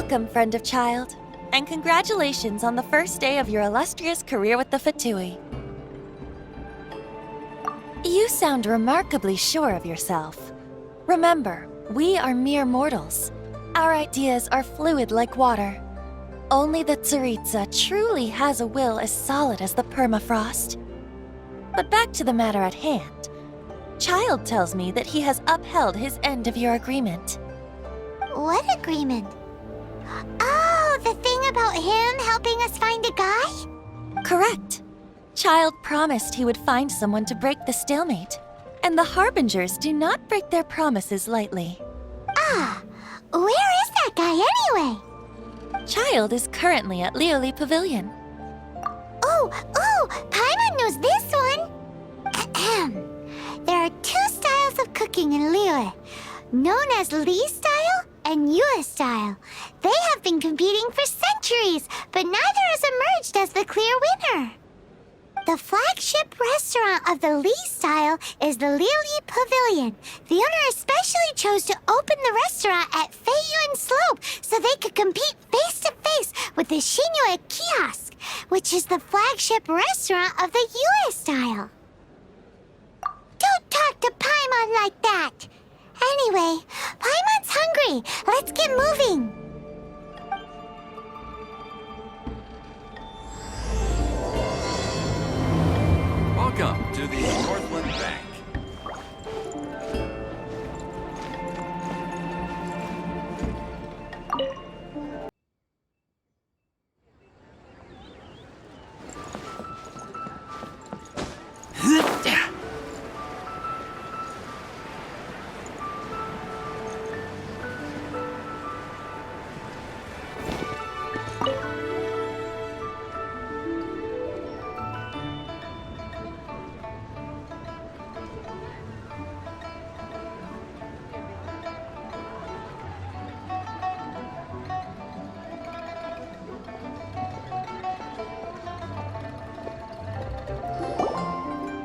Welcome, friend of child, and congratulations on the first day of your illustrious career with the Fatui. You sound remarkably sure of yourself. Remember, we are mere mortals. Our ideas are fluid like water. Only the Tsaritsa truly has a will as solid as the permafrost. But back to the matter at hand. Child tells me that he has upheld his end of your agreement. What agreement? Oh, the thing about him helping us find a guy? Correct. Child promised he would find someone to break the stalemate. And the Harbingers do not break their promises lightly. Ah, where is that guy anyway? Child is currently at Lioli Pavilion. Oh, Paimon knows this one! Ahem. There are two styles of cooking in Lioli, known as Li style and Yue style. They have been competing for centuries, but neither has emerged as the clear winner. The flagship restaurant of the Li style is the Lioli Pavilion. The owner especially chose to open the restaurant at Feiyuan Slope so they could compete face-to-face with the Shinyue Kiosk, which is the flagship restaurant of the Yue style. Don't talk to Paimon like that! Anyway, Paimon's hungry. Let's get moving. Welcome to the Northland Bank.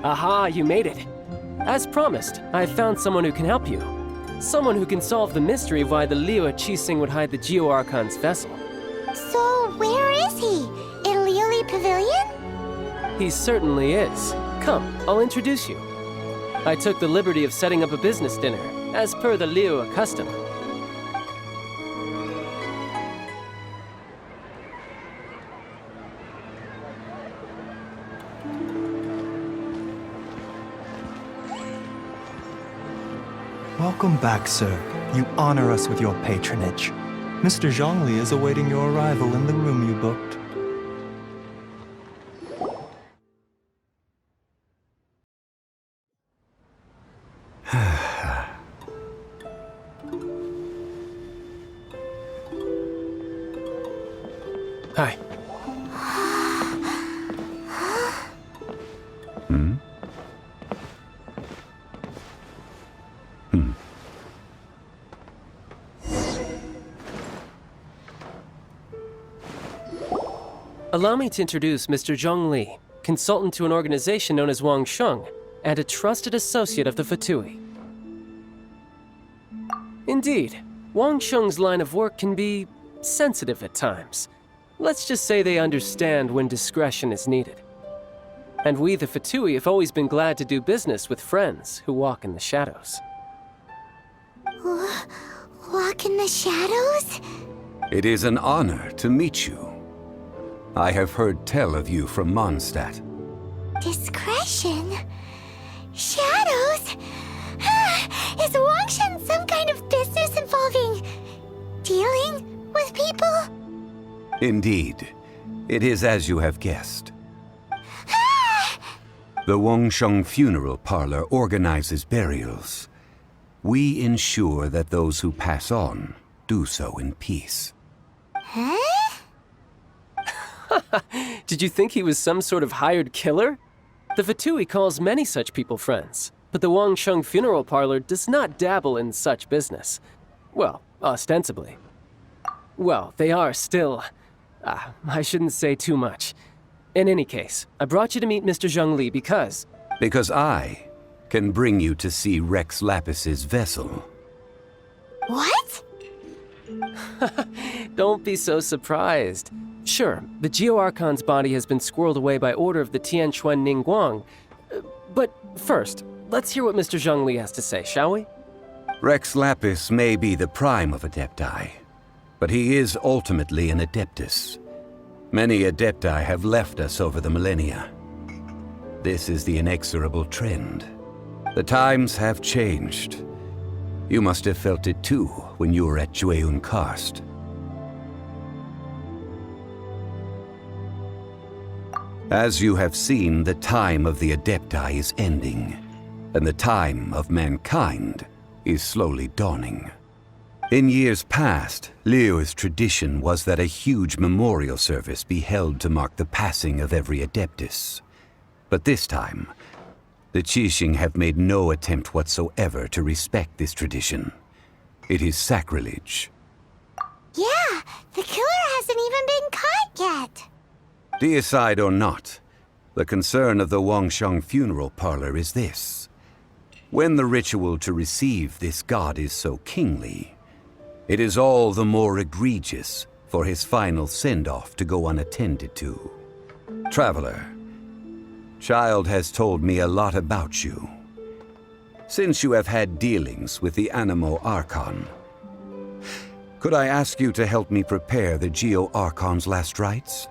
Aha, you made it. As promised, I've found someone who can help you. Someone who can solve the mystery of why the Liu Qixing would hide the Geo-Archon's vessel. So, where is he? In Lioli Pavilion? He certainly is. Come, I'll introduce you. I took the liberty of setting up a business dinner, as per the Liu custom. Welcome back, sir. You honor us with your patronage. Mr. Zhongli is awaiting your arrival in the room you booked. Hi. Allow me to introduce Mr. Zhongli, consultant to an organization known as Wangsheng, and a trusted associate of the Fatui. Indeed, Wangsheng's line of work can be sensitive at times. Let's just say they understand when discretion is needed. And we, the Fatui, have always been glad to do business with friends who walk in the shadows. Walk in the shadows? It is an honor to meet you. I have heard tell of you from Mondstadt. Discretion? Shadows? Is Wangsheng some kind of business involving dealing with people? Indeed, it is as you have guessed. The Wangsheng funeral parlor organizes burials. We ensure that those who pass on do so in peace. Huh? Did you think he was some sort of hired killer? The Fatui calls many such people friends, but the Wangsheng funeral parlor does not dabble in such business. Well, ostensibly. Well, they are still... I shouldn't say too much. In any case, I brought you to meet Mr. Zhongli because... Because I can bring you to see Rex Lapis's vessel. What? Don't be so surprised. Sure, the Geo-Archon's body has been squirreled away by order of the Tianquan Ningguang. But first, let's hear what Mr. Zhongli has to say, shall we? Rex Lapis may be the prime of Adepti, but he is ultimately an Adeptus. Many Adepti have left us over the millennia. This is the inexorable trend. The times have changed. You must have felt it too when you were at Jueyun Karst. As you have seen, the time of the Adepti is ending, and the time of mankind is slowly dawning. In years past, Liyue's tradition was that a huge memorial service be held to mark the passing of every Adeptus. But this time, the Qixing have made no attempt whatsoever to respect this tradition. It is sacrilege. Yeah, the killer hasn't even been caught yet. Deicide or not, the concern of the Wangsheng funeral parlor is this. When the ritual to receive this god is so kingly, it is all the more egregious for his final send-off to go unattended to. Traveler, Child has told me a lot about you. Since you have had dealings with the Animo Archon, could I ask you to help me prepare the Geo-Archon's last rites?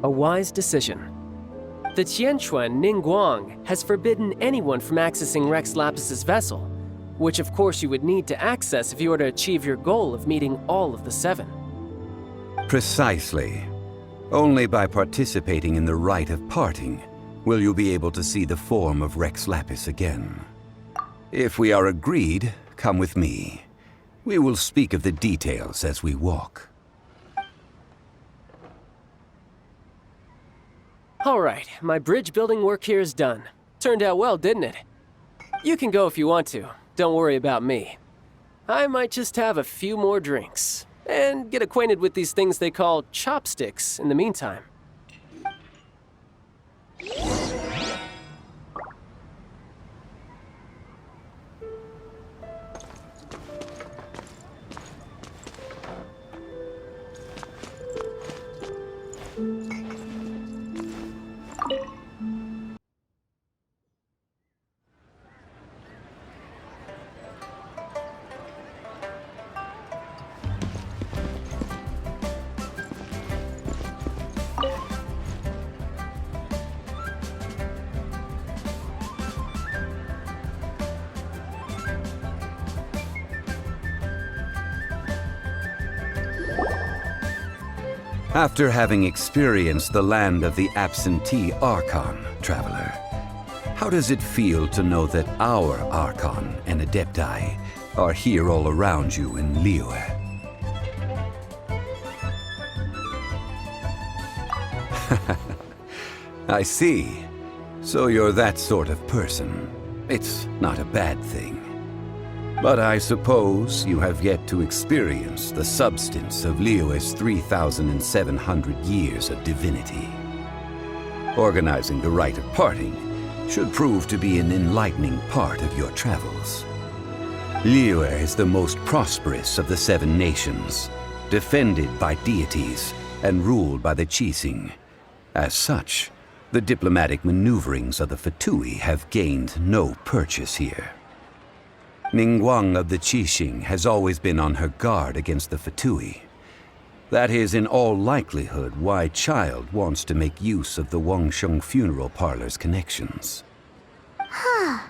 A wise decision. The Tianquan Ningguang has forbidden anyone from accessing Rex Lapis's vessel, which of course you would need to access if you were to achieve your goal of meeting all of the 7. Precisely. Only by participating in the rite of parting will you be able to see the form of Rex Lapis again. If we are agreed, come with me. We will speak of the details as we walk. Alright, my bridge building work here is done. Turned out well, didn't it? You can go if you want to. Don't worry about me. I might just have a few more drinks, and get acquainted with these things they call chopsticks in the meantime. After having experienced the land of the absentee Archon, Traveler, how does it feel to know that our Archon and Adepti are here all around you in Liyue? I see. So you're that sort of person. It's not a bad thing. But I suppose you have yet to experience the substance of Liyue's 3,700 years of divinity. Organizing the rite of parting should prove to be an enlightening part of your travels. Liyue is the most prosperous of the 7 nations, defended by deities and ruled by the Qixing. As such, the diplomatic maneuverings of the Fatui have gained no purchase here. Ningguang of the Qixing has always been on her guard against the Fatui. That is in all likelihood why Child wants to make use of the Wangsheng funeral parlor's connections. Huh.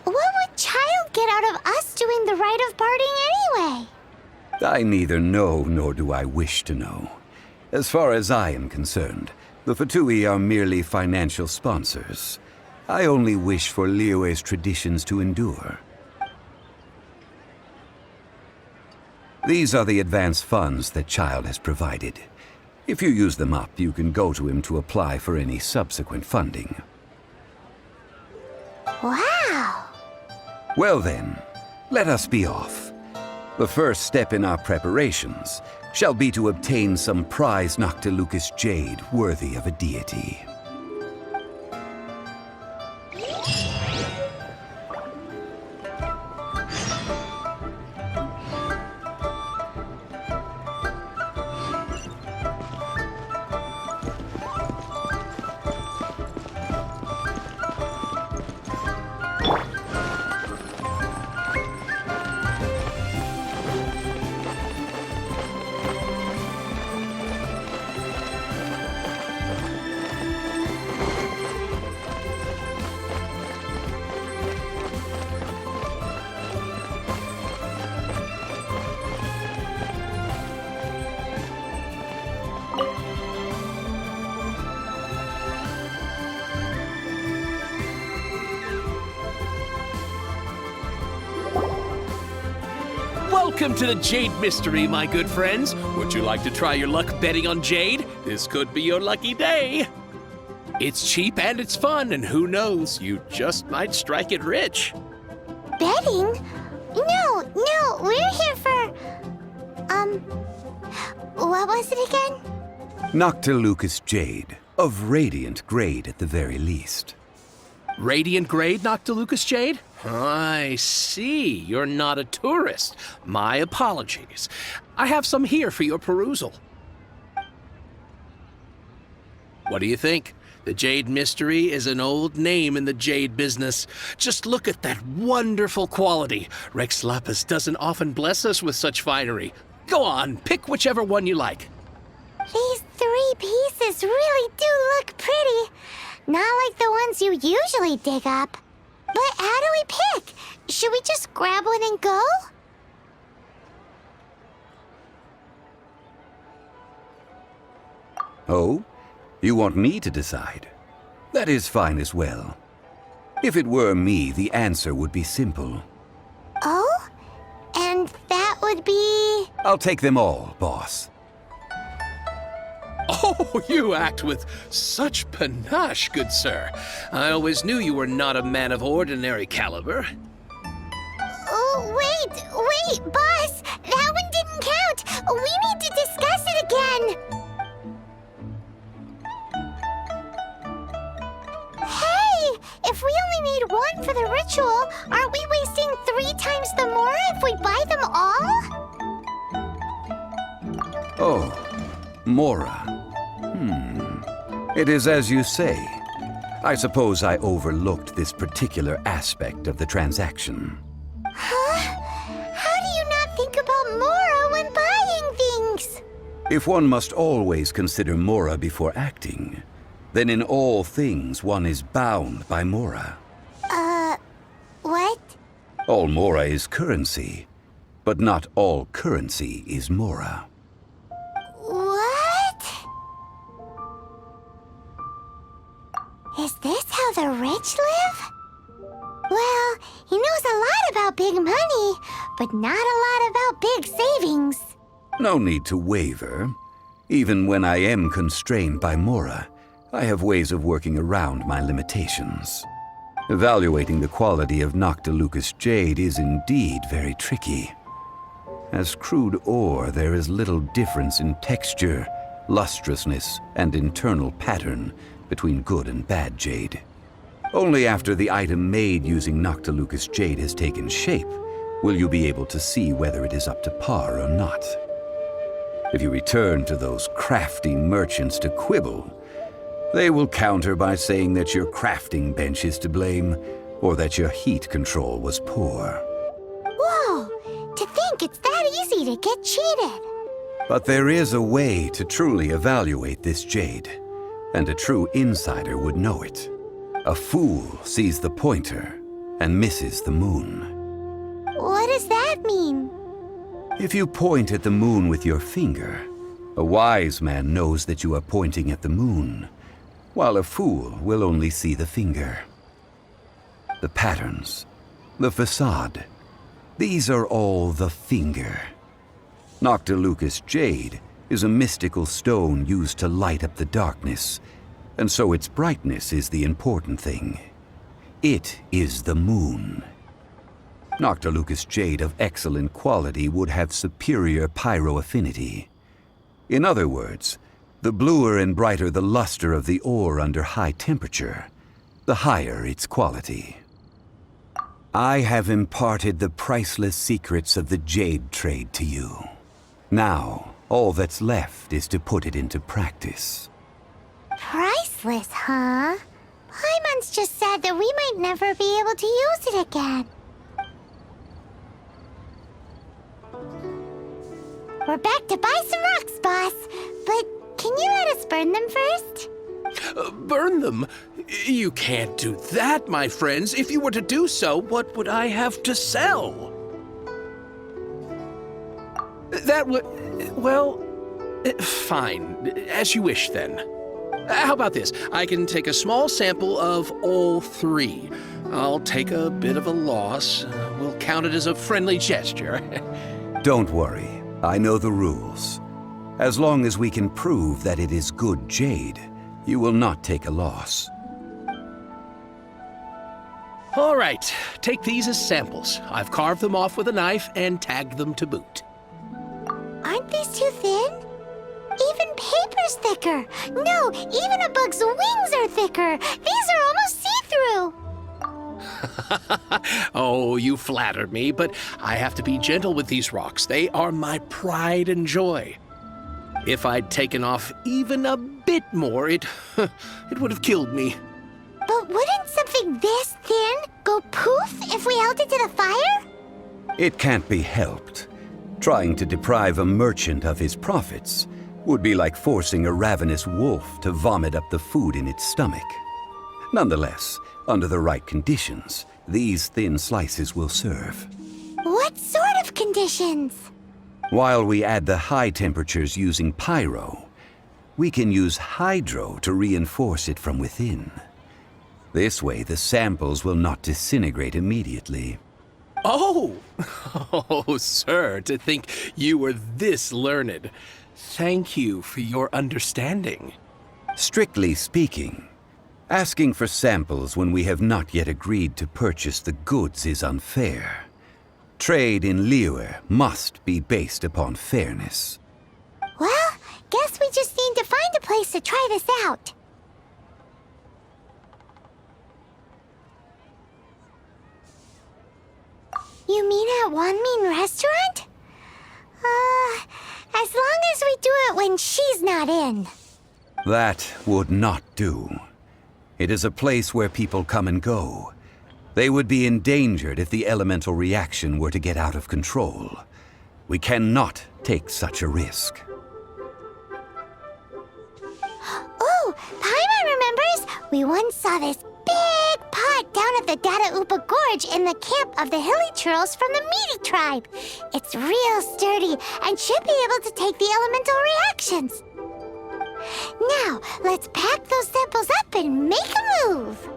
What would Child get out of us doing the rite of parting anyway? I neither know nor do I wish to know. As far as I am concerned, the Fatui are merely financial sponsors. I only wish for Liyue's traditions to endure. These are the advance funds that Child has provided. If you use them up, you can go to him to apply for any subsequent funding. Wow! Well then, let us be off. The first step in our preparations shall be to obtain some prize Noctilucous jade worthy of a deity. Welcome to the Jade Mystery, my good friends. Would you like to try your luck betting on Jade? This could be your lucky day. It's cheap and it's fun, and who knows, you just might strike it rich. Betting? No, we're here for... what was it again? Noctilucous Jade, of radiant grade at the very least. Radiant grade, Noctilucous Jade? I see. You're not a tourist. My apologies. I have some here for your perusal. What do you think? The Jade Mystery is an old name in the jade business. Just look at that wonderful quality. Rex Lapis doesn't often bless us with such finery. Go on, pick whichever one you like. These 3 pieces really do look pretty. Not like the ones you usually dig up. But how do we pick? Should we just grab one and go? Oh? You want me to decide? That is fine as well. If it were me, the answer would be simple. Oh? And that would be... I'll take them all, boss. Oh, you act with such panache, good sir. I always knew you were not a man of ordinary caliber. Oh, wait, boss! That one didn't count! We need to discuss it again! Hey! If we only need 1 for the ritual, aren't we wasting 3 times the Mora if we buy them all? Oh, Mora. It is as you say. I suppose I overlooked this particular aspect of the transaction. Huh? How do you not think about Mora when buying things? If one must always consider Mora before acting, then in all things one is bound by Mora. What? All Mora is currency, but not all currency is Mora. What? Is this how the rich live? Well, he knows a lot about big money, but not a lot about big savings. No need to waver. Even when I am constrained by Mora, I have ways of working around my limitations. Evaluating the quality of Noctilucous Jade is indeed very tricky. As crude ore, there is little difference in texture, lustrousness, and internal pattern between good and bad jade. Only after the item made using Noctilucous Jade has taken shape will you be able to see whether it is up to par or not. If you return to those crafty merchants to quibble, they will counter by saying that your crafting bench is to blame, or that your heat control was poor. Whoa! To think it's that easy to get cheated! But there is a way to truly evaluate this jade, and a true insider would know it. A fool sees the pointer and misses the moon. What does that mean? If you point at the moon with your finger, a wise man knows that you are pointing at the moon, while a fool will only see the finger. The patterns, the facade, these are all the finger. Noctilucous Jade is a mystical stone used to light up the darkness, and so its brightness is the important thing. It is the moon. Noctilucous Jade of excellent quality would have superior pyroaffinity. In other words, the bluer and brighter the luster of the ore under high temperature, the higher its quality. I have imparted the priceless secrets of the jade trade to you. Now, all that's left is to put it into practice. Priceless, huh? Paimon's just said that we might never be able to use it again. We're back to buy some rocks, boss. But can you let us burn them first? Burn them? You can't do that, my friends. If you were to do so, what would I have to sell? That would... well... fine. As you wish, then. How about this? I can take a small sample of all 3. I'll take a bit of a loss. We'll count it as a friendly gesture. Don't worry, I know the rules. As long as we can prove that it is good jade, you will not take a loss. All right, take these as samples. I've carved them off with a knife and tagged them to boot. Aren't these too thin? Even paper's thicker. No, even a bug's wings are thicker. These are almost see-through. Oh, you flatter me, but I have to be gentle with these rocks. They are my pride and joy. If I'd taken off even a bit more, it would have killed me. But wouldn't something this thin go poof if we held it to the fire? It can't be helped. Trying to deprive a merchant of his profits would be like forcing a ravenous wolf to vomit up the food in its stomach. Nonetheless, under the right conditions, these thin slices will serve. What sort of conditions? While we add the high temperatures using pyro, we can use hydro to reinforce it from within. This way, the samples will not disintegrate immediately. Oh! Oh, sir, to think you were this learned. Thank you for your understanding. Strictly speaking, asking for samples when we have not yet agreed to purchase the goods is unfair. Trade in Liyue must be based upon fairness. Well, guess we just need to find a place to try this out. You mean at Wanmin restaurant? As long as we do it when she's not in. That would not do. It is a place where people come and go. They would be endangered if the elemental reaction were to get out of control. We cannot take such a risk. Oh, Paimon remembers! We once saw this big pot down at the Data Upa Gorge in the camp of the hilly churls from the Meaty tribe. It's real sturdy and should be able to take the elemental reactions. Now, let's pack those samples up and make a move.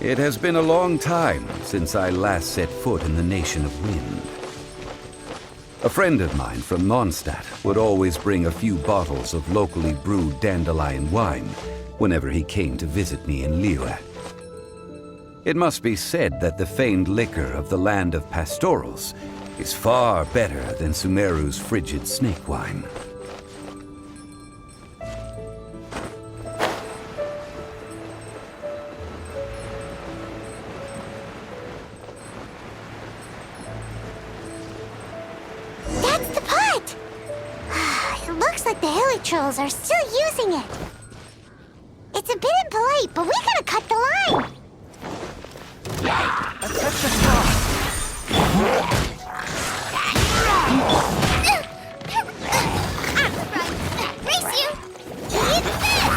It has been a long time since I last set foot in the Nation of Wind. A friend of mine from Mondstadt would always bring a few bottles of locally brewed dandelion wine whenever he came to visit me in Liyue. It must be said that the famed liquor of the land of pastorals is far better than Sumeru's frigid snake wine. Trolls are still using it. It's a bit impolite, but we gotta cut the line. Race you! Eat this!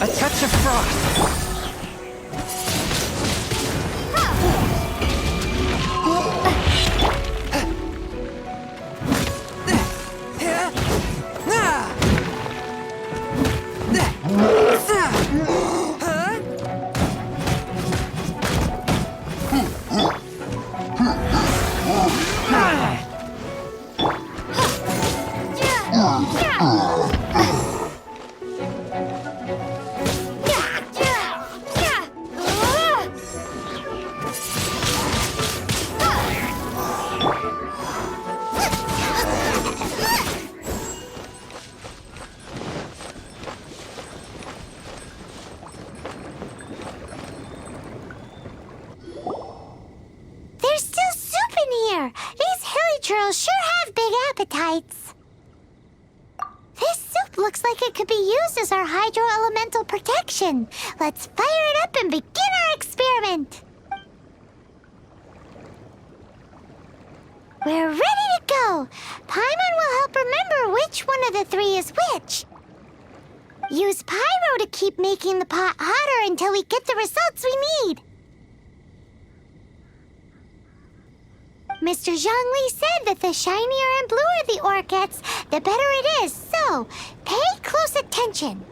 A touch of frost. churls sure have big appetites. This soup looks like it could be used as our hydro-elemental protection. Let's fire it up and begin our experiment. We're ready to go. Paimon will help remember which one of the three is which. Use pyro to keep making the pot hotter until we get the results we need. Mr. Zhongli said that the shinier and bluer the ore gets, the better it is, so pay close attention.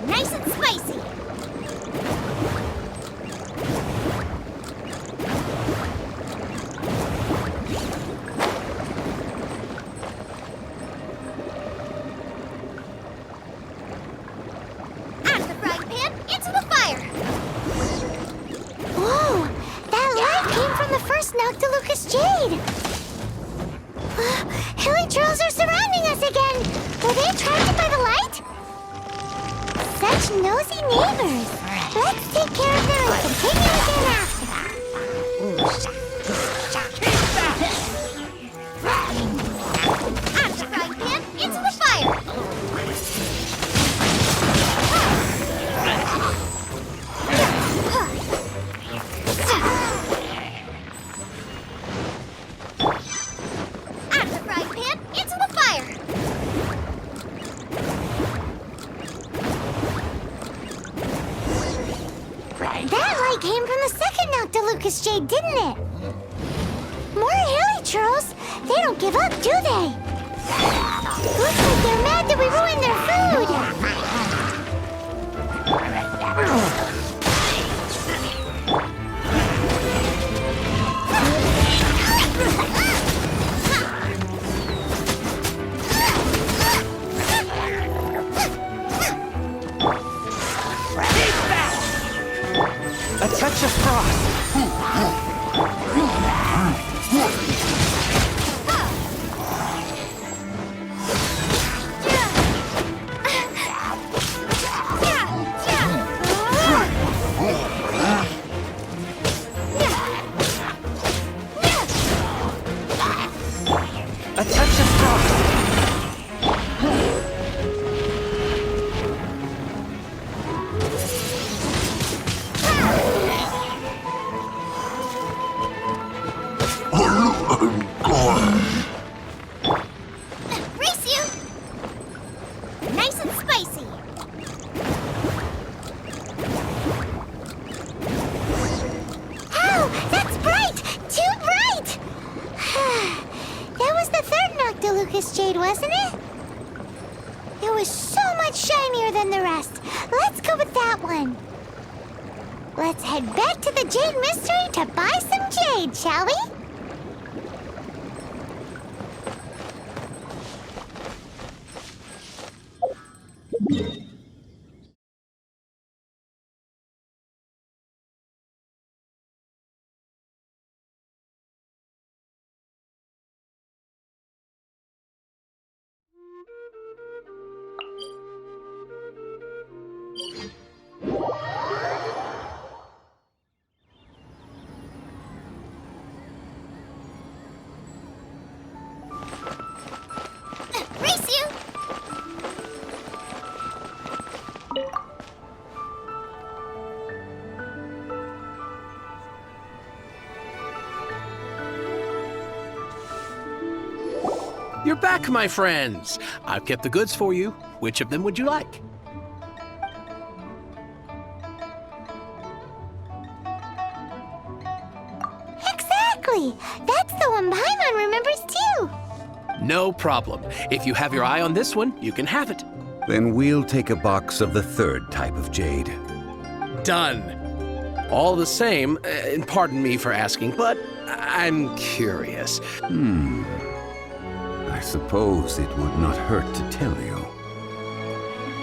Nice and spicy. Out of the frying pan, into the fire. Whoa, that light came from the first Noctilucous Jade. Hilly trolls are surrounding us again. Were they attracted by the light? Such nosy neighbors. Let's take care of them and continue again after. Out of the frying pan, into the fire. Out of the frying pan, into the fire. That light came from the second Noctilucous Jade, didn't it? More hilly churls. They don't give up, do they? Looks like they're mad that we ruined their food. A touch of frost. A touch of frost. Race you! Nice and spicy. Oh, that's bright! Too bright! That was the third Noctilucous Jade, wasn't it? It was so much shinier than the rest. Let's go with that one. Let's head back to the Jade Mystery to buy some jade, shall we? Race you! You're back, my friends. I've kept the goods for you. Which of them would you like? Exactly! That's the one Paimon remembers too! No problem. If you have your eye on this one, you can have it. Then we'll take a box of the third type of jade. Done. All the same, and pardon me for asking, but I'm curious. I suppose it would not hurt to tell you.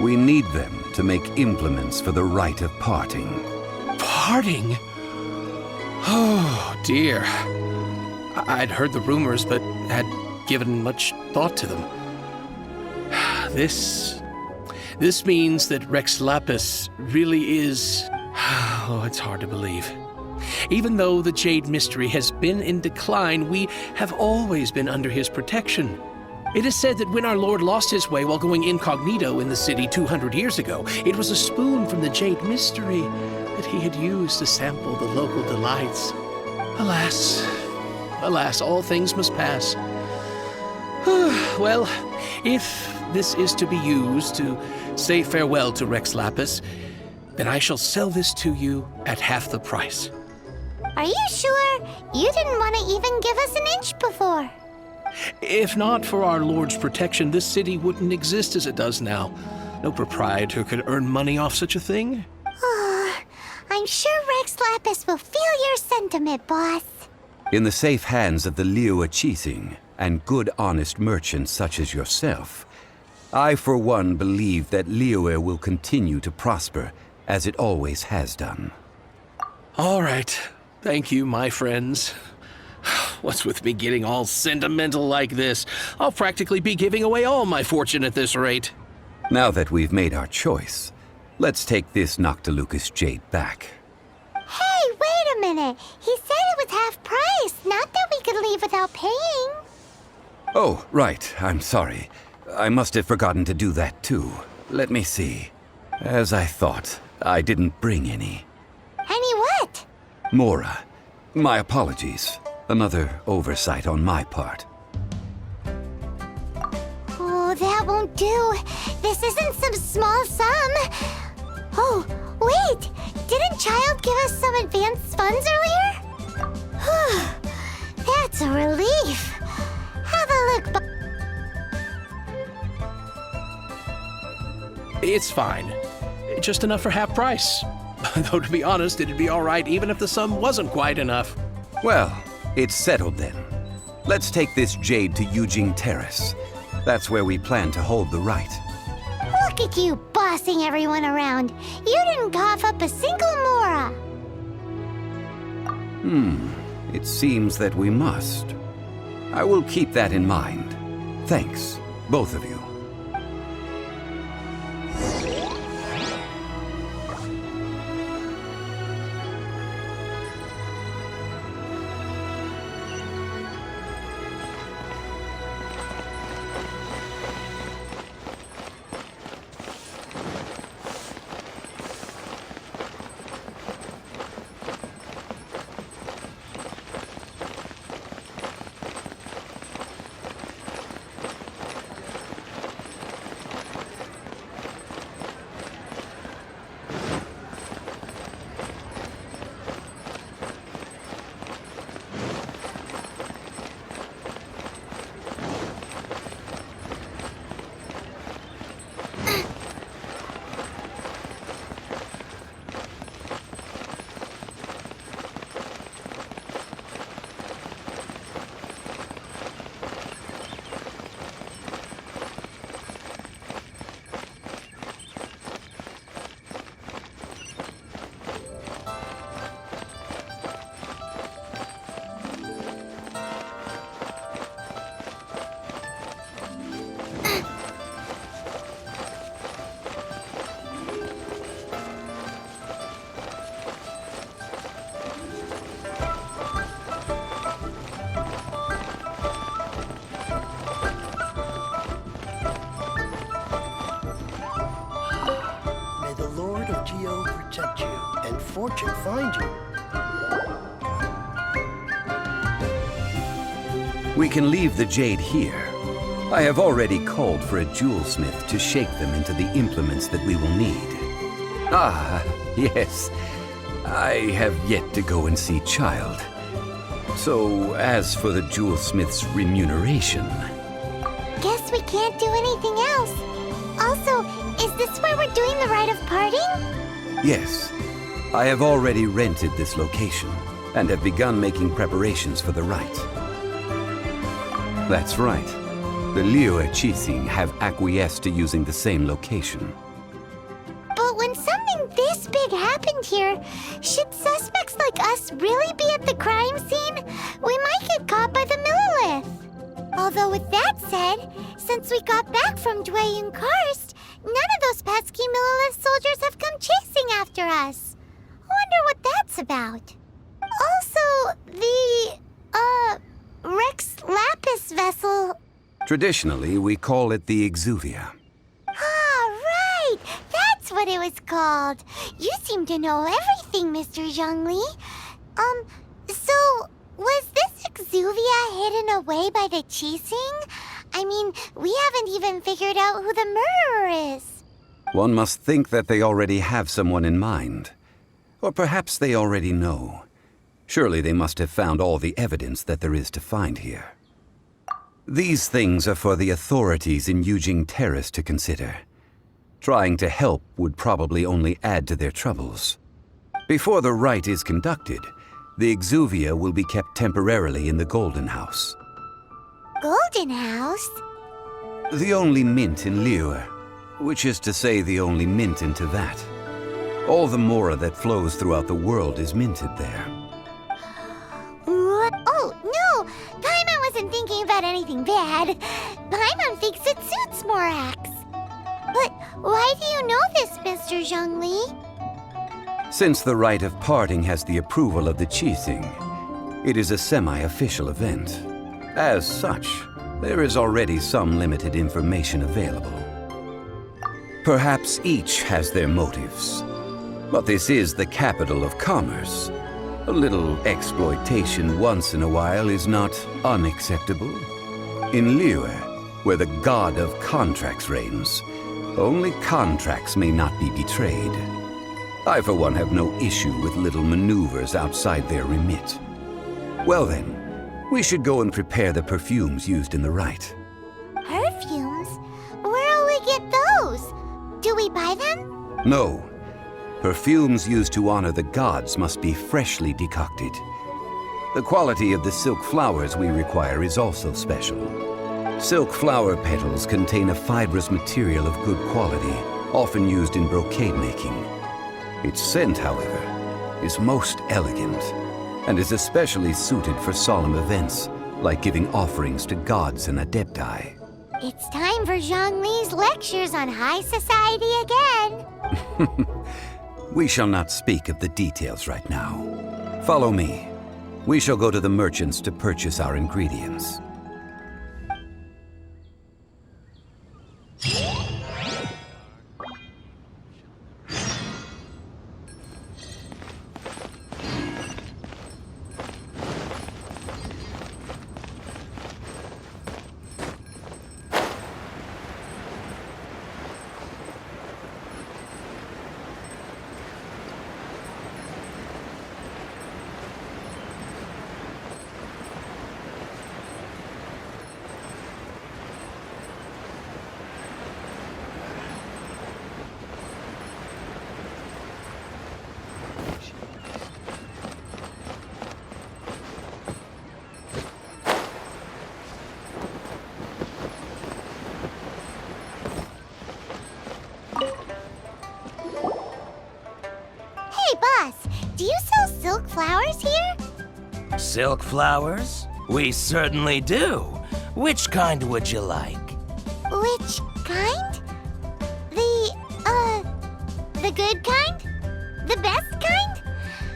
We need them to make implements for the rite of parting. Parting? Oh, dear. I'd heard the rumors, but had given much thought to them. This This means that Rex Lapis really is... Oh, it's hard to believe. Even though the Jade Mystery has been in decline, we have always been under his protection. It is said that when our Lord lost his way while going incognito in the city 200 years ago, it was a spoon from the Jade Mystery that he had used to sample the local delights. Alas, alas, all things must pass. Well, if this is to be used to say farewell to Rex Lapis, then I shall sell this to you at half the price. Are you sure? You didn't want to even give us an inch before. If not for our Lord's protection, this city wouldn't exist as it does now. No proprietor could earn money off such a thing. I'm sure Rex Lapis will feel your sentiment, boss. In the safe hands of the Liu Qixing and good honest merchants such as yourself, I for one believe that Liyue will continue to prosper as it always has done. All right. Thank you, my friends. What's with me getting all sentimental like this? I'll practically be giving away all my fortune at this rate. Now that we've made our choice, let's take this Noctilucous jade back. Hey, wait a minute. He said it was half price, not that we could leave without paying. Oh, right. I'm sorry. I must have forgotten to do that too. Let me see. As I thought, I didn't bring any. Any what? Mora. My apologies. Another oversight on my part. Oh, that won't do. This isn't some small sum. Oh, wait! Didn't Child give us some advanced funds earlier? That's a relief. Have a look. It's fine. Just enough for half price. Though to be honest, it'd be all right even if the sum wasn't quite enough. Well, it's settled then. Let's take this jade to Yujing Terrace. That's where we plan to hold the rite. Look at you bossing everyone around. You didn't cough up a single Mora. It seems that we must. I will keep that in mind. Thanks, both of you. protect you, and fortune find you. We can leave the jade here. I have already called for a jewelsmith to shape them into the implements that we will need. Ah, yes. I have yet to go and see Child. So, as for the jewelsmith's remuneration... Guess we can't do anything else. Also, is this where we're doing the rite of parting? Yes. I have already rented this location, and have begun making preparations for the rite. That's right. The Liu Qixing have acquiesced to using the same location. But when something this big happened here, should suspects like us really be at the crime scene? We might get caught by the Millilith. Although with that said, since we got back from Dwayne Karst, none of those pesky Millilith soldiers have come chasing after us. Wonder what that's about. Also, the, Rex Lapis vessel. Traditionally, we call it the Exuvia. Ah, right! That's what it was called. You seem to know everything, Mr. Zhongli. So, was this Exuvia hidden away by the Qixing? I mean, we haven't even figured out who the murderer is. One must think that they already have someone in mind. Or perhaps they already know. Surely they must have found all the evidence that there is to find here. These things are for the authorities in Yujing Terrace to consider. Trying to help would probably only add to their troubles. Before the rite is conducted, the Exuvia will be kept temporarily in the Golden House. Golden House? The only mint in Liyue, which is to say the only mint in Teyvat. All the mora that flows throughout the world is minted there. What? Oh, no! Paimon wasn't thinking about anything bad. Paimon thinks it suits Morax. But why do you know this, Mr. Zhongli? Since the rite of parting has the approval of the Qixing, it is a semi-official event. As such, there is already some limited information available. Perhaps each has their motives. But this is the capital of commerce. A little exploitation once in a while is not unacceptable. In Liyue, where the god of contracts reigns, only contracts may not be betrayed. I, for one, have no issue with little maneuvers outside their remit. Well then, we should go and prepare the perfumes used in the rite. Perfumes? Where'll we get those? Do we buy them? No. Perfumes used to honor the gods must be freshly decocted. The quality of the silk flowers we require is also special. Silk flower petals contain a fibrous material of good quality, often used in brocade making. Its scent, however, is most elegant, and is especially suited for solemn events, like giving offerings to gods and adepti. It's time for Zhongli's lectures on high society again. We shall not speak of the details right now. Follow me. We shall go to the merchants to purchase our ingredients. Hey, boss, do you sell silk flowers here? Silk flowers? We certainly do. Which kind would you like? Which kind? The good kind? The best kind?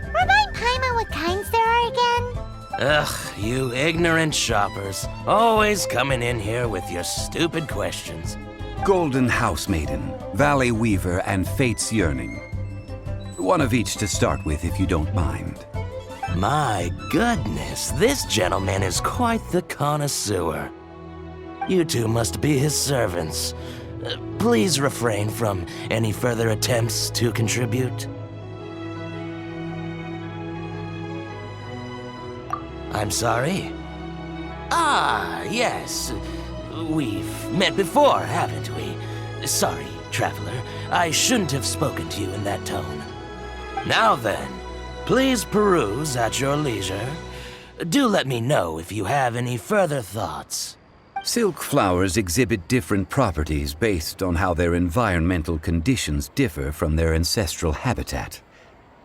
Remind Paimon what kinds there are again. Ugh, you ignorant shoppers. Always coming in here with your stupid questions. Golden House Maiden, Valley Weaver, and Fate's Yearning. One of each to start with, if you don't mind. My goodness, this gentleman is quite the connoisseur. You two must be his servants. Please refrain from any further attempts to contribute. I'm sorry? Ah, yes. We've met before, haven't we? Sorry, traveler. I shouldn't have spoken to you in that tone. Now then, please peruse at your leisure. Do let me know if you have any further thoughts. Silk flowers exhibit different properties based on how their environmental conditions differ from their ancestral habitat.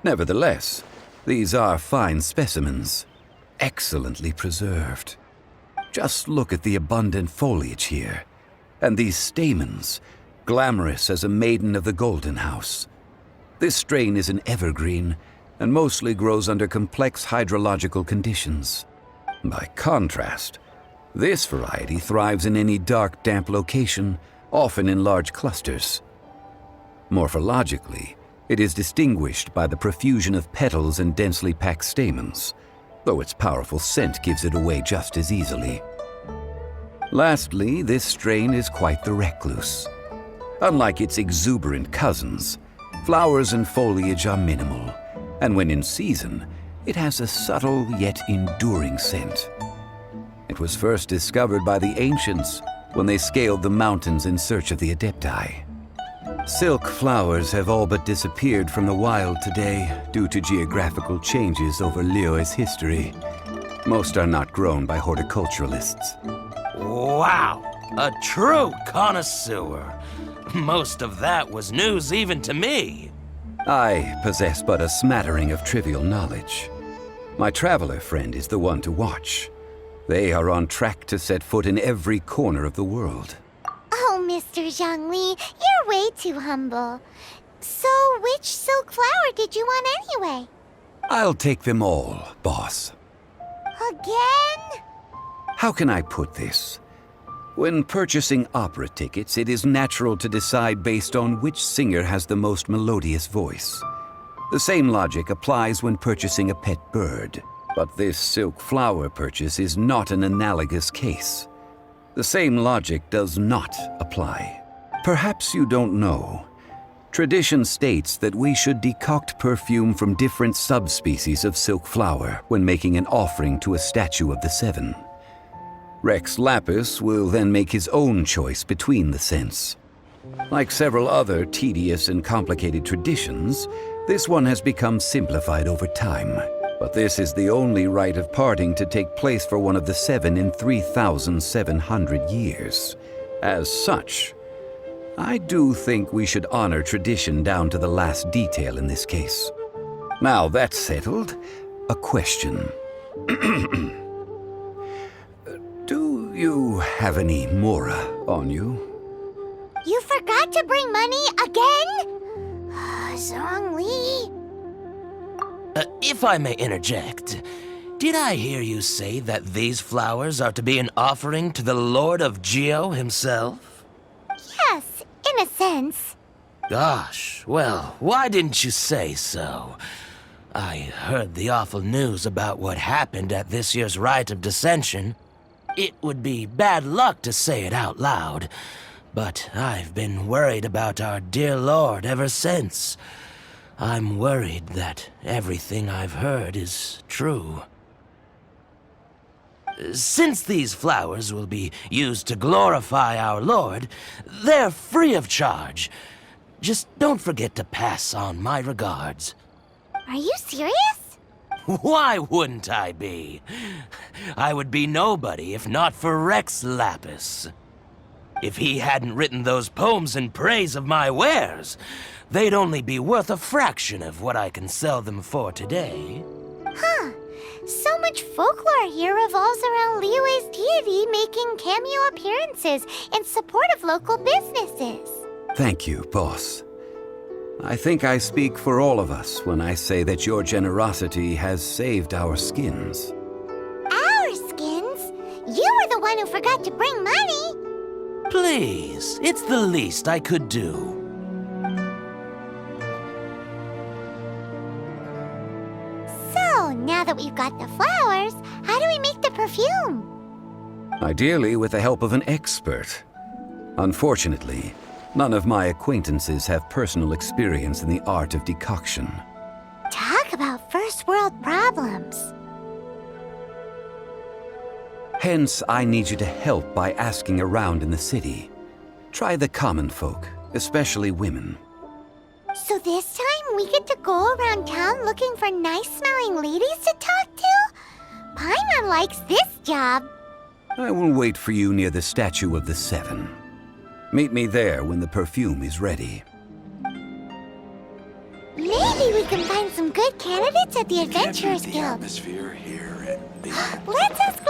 Nevertheless, these are fine specimens, excellently preserved. Just look at the abundant foliage here, and these stamens, glamorous as a maiden of the Golden House. This strain is an evergreen and mostly grows under complex hydrological conditions. By contrast, this variety thrives in any dark, damp location, often in large clusters. Morphologically, it is distinguished by the profusion of petals and densely packed stamens, though its powerful scent gives it away just as easily. Lastly, this strain is quite the recluse. Unlike its exuberant cousins, flowers and foliage are minimal, and when in season, it has a subtle yet enduring scent. It was first discovered by the ancients when they scaled the mountains in search of the Adepti. Silk flowers have all but disappeared from the wild today due to geographical changes over Liyue's history. Most are not grown by horticulturalists. Wow, a true connoisseur. Most of that was news even to me. I possess but a smattering of trivial knowledge. My traveler friend is the one to watch. They are on track to set foot in every corner of the world. Oh, Mr. Zhongli, you're way too humble. So, which silk flower did you want anyway? I'll take them all, boss. Again? How can I put this? When purchasing opera tickets, it is natural to decide based on which singer has the most melodious voice. The same logic applies when purchasing a pet bird, but this silk flower purchase is not an analogous case. The same logic does not apply. Perhaps you don't know. Tradition states that we should decoct perfume from different subspecies of silk flower when making an offering to a statue of the Seven. Rex Lapis will then make his own choice between the scents. Like several other tedious and complicated traditions, this one has become simplified over time. But this is the only rite of parting to take place for one of the Seven in 3,700 years. As such, I do think we should honor tradition down to the last detail in this case. Now that's settled, a question. Do you have any Mora on you? You forgot to bring money again? Zhongli. If I may interject, did I hear you say that these flowers are to be an offering to the Lord of Geo himself? Yes, in a sense. Gosh, well, why didn't you say so? I heard the awful news about what happened at this year's Rite of Dissension. It would be bad luck to say it out loud, but I've been worried about our dear Lord ever since. I'm worried that everything I've heard is true. Since these flowers will be used to glorify our Lord, they're free of charge. Just don't forget to pass on my regards. Are you serious? Why wouldn't I be? I would be nobody if not for Rex Lapis. If he hadn't written those poems in praise of my wares, they'd only be worth a fraction of what I can sell them for today. Huh. So much folklore here revolves around Liyue's deity making cameo appearances in support of local businesses. Thank you, boss. I think I speak for all of us when I say that your generosity has saved our skins. Our skins? You were the one who forgot to bring money. Please, it's the least I could do. So, now that we've got the flowers, how do we make the perfume? Ideally with the help of an expert. Unfortunately, none of my acquaintances have personal experience in the art of decoction. Talk about first world problems. Hence, I need you to help by asking around in the city. Try the common folk, especially women. So this time we get to go around town looking for nice-smelling ladies to talk to? Paimon likes this job. I will wait for you near the statue of the Seven. Meet me there when the perfume is ready. Maybe we can find some good candidates at the Adventurers Guild. Atmosphere here at the Let's ask